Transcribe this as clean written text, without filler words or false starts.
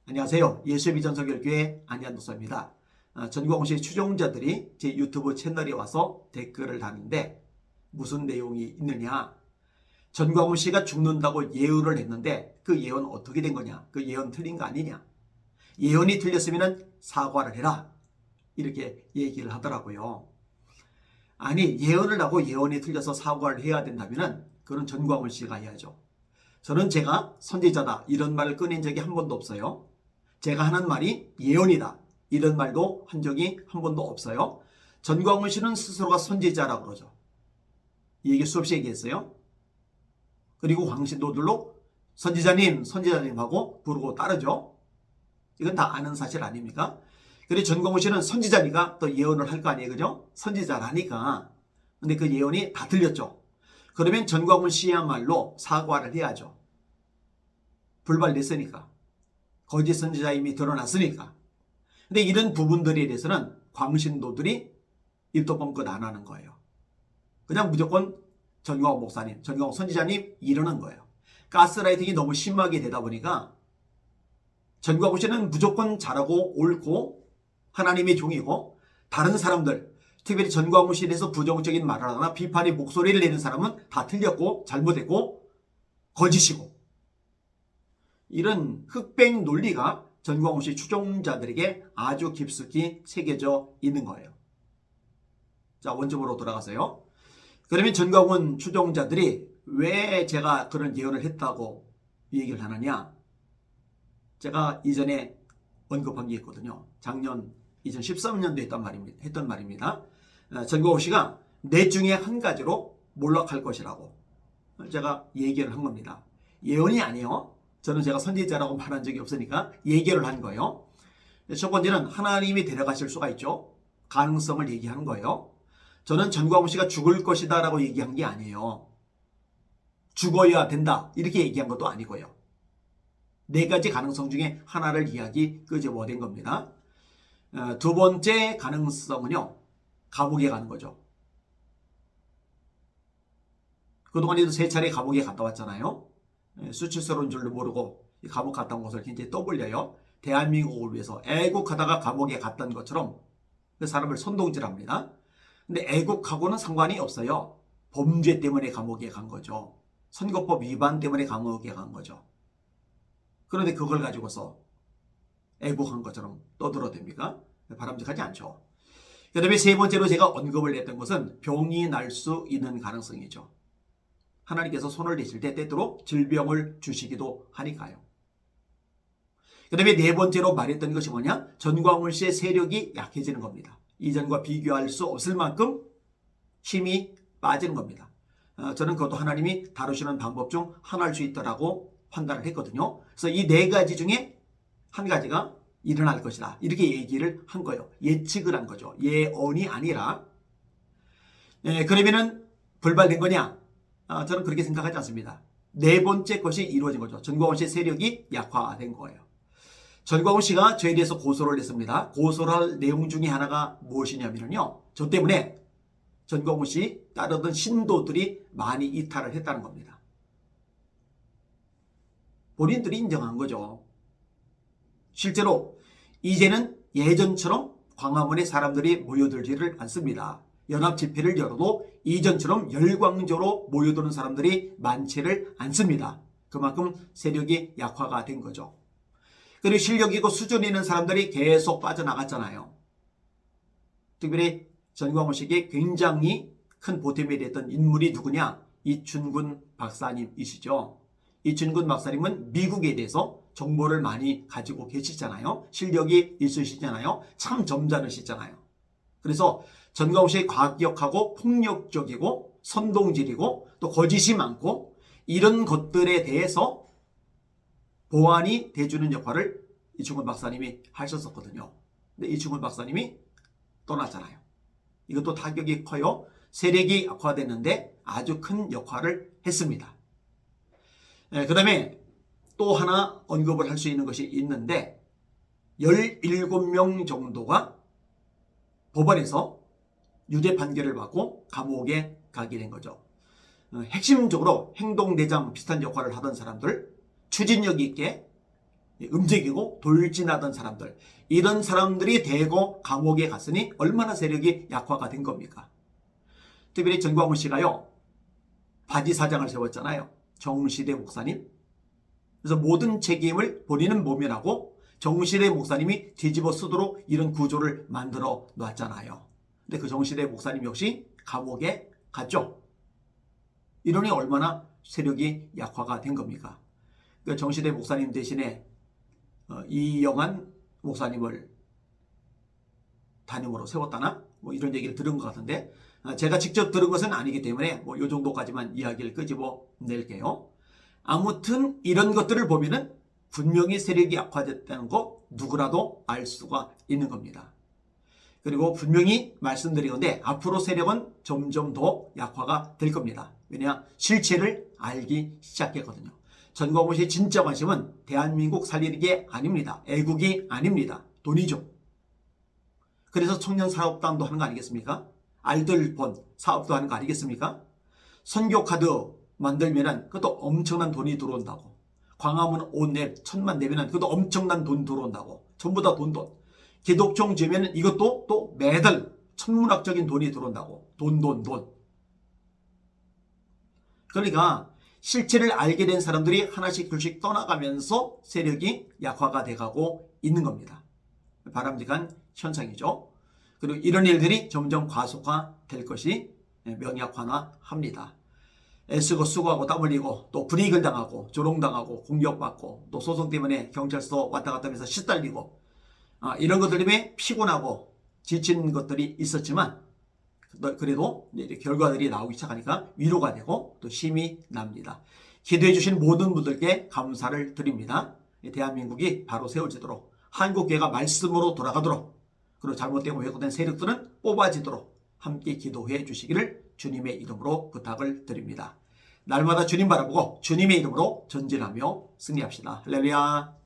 안녕하세요. 예수의 비전설교회 안현도사입니다. 전광훈 추종자들이 제 유튜브 채널에 와서 댓글을 다는데 무슨 내용이 있느냐. 전광훈 씨가 죽는다고 예언을 했는데 그 예언 어떻게 된 거냐. 그 예언 틀린 거 아니냐. 예언이 틀렸으면 사과를 해라. 이렇게 얘기를 하더라고요. 아니, 예언을 하고 예언이 틀려서 사과를 해야 된다면 그건 전광훈 씨가 해야죠. 저는 제가 선지자다 이런 말을 꺼낸 적이 한 번도 없어요. 제가 하는 말이 예언이다 이런 말도 한 적이 한 번도 없어요. 전광훈 씨는 스스로가 선지자라고 그러죠. 이 얘기 수없이 얘기했어요. 그리고 광신도들로 선지자님 하고 부르고 따르죠. 이건 다 아는 사실 아닙니까? 그리고 전광훈 씨는 선지자니까 또 예언을 할 거 아니에요, 그죠? 선지자라니까. 근데 그 예언이 다 틀렸죠. 그러면 전광훈 씨야말로 사과를 해야죠. 불발됐으니까. 거짓 선지자임이 드러났으니까. 근데 이런 부분들에 대해서는 광신도들이 입도 뻥끗 안 하는 거예요. 그냥 무조건 전광훈 목사님, 전광훈 선지자님 이러는 거예요. 가스라이팅이 너무 심하게 되다 보니까 전광훈 씨는 무조건 잘하고 옳고 하나님의 종이고 다른 사람들, 특별히 전광훈 씨에 대해서 부정적인 말을 하거나 비판의 목소리를 내는 사람은 다 틀렸고 잘못했고 거짓이고, 이런 흑백 논리가 전광훈 씨 추종자들에게 아주 깊숙이 새겨져 있는 거예요. 자, 원점으로 돌아가세요. 그러면 전광훈 추종자들이 왜 제가 그런 예언을 했다고 얘기를 하느냐. 제가 이전에 언급한 게 있거든요. 작년 2013년도에 했던 말입니다. 전광훈 씨가 넷 중에 한 가지로 몰락할 것이라고 제가 얘기를 한 겁니다. 예언이 아니에요. 저는 제가 선지자라고 말한 적이 없으니까 예견을 한 거예요. 첫 번째는 하나님이 데려가실 수가 있죠. 가능성을 얘기하는 거예요. 저는 전광훈 씨가 죽을 것이다 라고 얘기한 게 아니에요. 죽어야 된다 이렇게 얘기한 것도 아니고요. 네 가지 가능성 중에 하나를 이야기 끄집어낸 겁니다. 두 번째 가능성은요, 감옥에 가는 거죠. 그동안에도 3차례 감옥에 갔다 왔잖아요. 수치스러운 줄도 모르고 감옥 갔다 온 것을 굉장히 떠벌려요. 대한민국을 위해서 애국하다가 감옥에 갔던 것처럼 그 사람을 선동질합니다. 근데 애국하고는 상관이 없어요. 범죄 때문에 감옥에 간 거죠. 선거법 위반 때문에 감옥에 간 거죠. 그런데 그걸 가지고서 애국한 것처럼 떠들어댑니까? 바람직하지 않죠. 그 다음에 세 번째로 제가 언급을 했던 것은 병이 날 수 있는 가능성이죠. 하나님께서 손을 대실 때 때때로 질병을 주시기도 하니까요. 그 다음에 네 번째로 말했던 것이 뭐냐? 전광훈 씨의 세력이 약해지는 겁니다. 이전과 비교할 수 없을 만큼 힘이 빠지는 겁니다. 저는 그것도 하나님이 다루시는 방법 중 하나일 수 있다라고 판단을 했거든요. 그래서 이 네 가지 중에 한 가지가 일어날 것이다 이렇게 얘기를 한 거예요. 예측을 한 거죠. 예언이 아니라. 그러면은 불발된 거냐? 저는 그렇게 생각하지 않습니다. 네 번째 것이 이루어진 거죠. 전광훈 씨의 세력이 약화된 거예요. 전광훈 씨가 저에 대해서 고소를 했습니다. 고소를 할 내용 중에 하나가 무엇이냐면요, 저 때문에 전광훈 씨 따르던 신도들이 많이 이탈을 했다는 겁니다. 본인들이 인정한 거죠. 실제로 이제는 예전처럼 광화문에 사람들이 모여들지를 않습니다. 연합 집회를 열어도 이전처럼 열광적으로 모여드는 사람들이 많지를 않습니다. 그만큼 세력이 약화가 된 거죠. 그리고 실력 있고 수준 있는 사람들이 계속 빠져나갔잖아요. 특별히 전광훈 씨에게 굉장히 큰 보탬이 됐던 인물이 누구냐? 이춘근 박사님이시죠. 이춘근 박사님은 미국에 대해서 정보를 많이 가지고 계시잖아요. 실력이 있으시잖아요. 참 점잖으시잖아요. 그래서 전광훈 씨의 과격하고 폭력적이고 선동질이고 또 거짓이 많고 이런 것들에 대해서 보완이 돼주는 역할을 이춘근 박사님이 하셨었거든요. 근데 이춘근 박사님이 떠났잖아요. 이것도 타격이 커요. 세력이 약화됐는데 아주 큰 역할을 했습니다. 그 다음에 또 하나 언급을 할 수 있는 것이 있는데 17명 정도가 법원에서 유죄 판결을 받고 감옥에 가게 된 거죠. 핵심적으로 행동대장 비슷한 역할을 하던 사람들, 추진력 있게 움직이고 돌진하던 사람들, 이런 사람들이 대거 감옥에 갔으니 얼마나 세력이 약화가 된 겁니까? 특별히 전광훈 씨가요, 바지 사장을 세웠잖아요. 정시대 목사님. 그래서 모든 책임을 본인은 모면하고 정시대 목사님이 뒤집어 쓰도록 이런 구조를 만들어 놨잖아요. 근데 그 정시대 목사님 역시 감옥에 갔죠. 이러니 얼마나 세력이 약화가 된 겁니까? 그 정시대 목사님 대신에 이영한 목사님을 담임으로 세웠다나? 뭐 이런 얘기를 들은 것 같은데, 제가 직접 들은 것은 아니기 때문에 뭐 이 정도까지만 이야기를 끄집어 낼게요. 아무튼 이런 것들을 보면은 분명히 세력이 약화됐다는 거 누구라도 알 수가 있는 겁니다. 그리고 분명히 말씀드리건데 앞으로 세력은 점점 더 약화가 될 겁니다. 왜냐? 실체를 알기 시작했거든요. 전광훈 씨의 진짜 관심은 대한민국 살리는 게 아닙니다. 애국이 아닙니다. 돈이죠. 그래서 청년사업단도 하는 거 아니겠습니까? 알뜰폰 사업도 하는 거 아니겠습니까? 선교카드 만들면은 그것도 엄청난 돈이 들어온다고. 광화문 옷내 1,000만 내면은 그것도 엄청난 돈 들어온다고. 전부 다 돈. 기독총 지으면은 이것도 또 매달 천문학적인 돈이 들어온다고. 돈. 그러니까 실체를 알게 된 사람들이 하나씩 둘씩 떠나가면서 세력이 약화가 돼가고 있는 겁니다. 바람직한 현상이죠. 그리고 이런 일들이 점점 과속화될 것이 명약화합니다. 애쓰고 수고하고 땀 흘리고 또 불이익을 당하고 조롱당하고 공격받고 또 소송 때문에 경찰서 왔다 갔다 하면서 시달리고 이런 것들 때문에 피곤하고 지친 것들이 있었지만 그래도 이제 결과들이 나오기 시작하니까 위로가 되고 또 힘이 납니다. 기도해 주신 모든 분들께 감사를 드립니다. 대한민국이 바로 세워지도록 한국교회가 말씀으로 돌아가도록 그리고 잘못되고 왜곡된 세력들은 뽑아지도록 함께 기도해 주시기를 주님의 이름으로 부탁을 드립니다. 날마다 주님 바라보고 주님의 이름으로 전진하며 승리합시다. 할렐루야.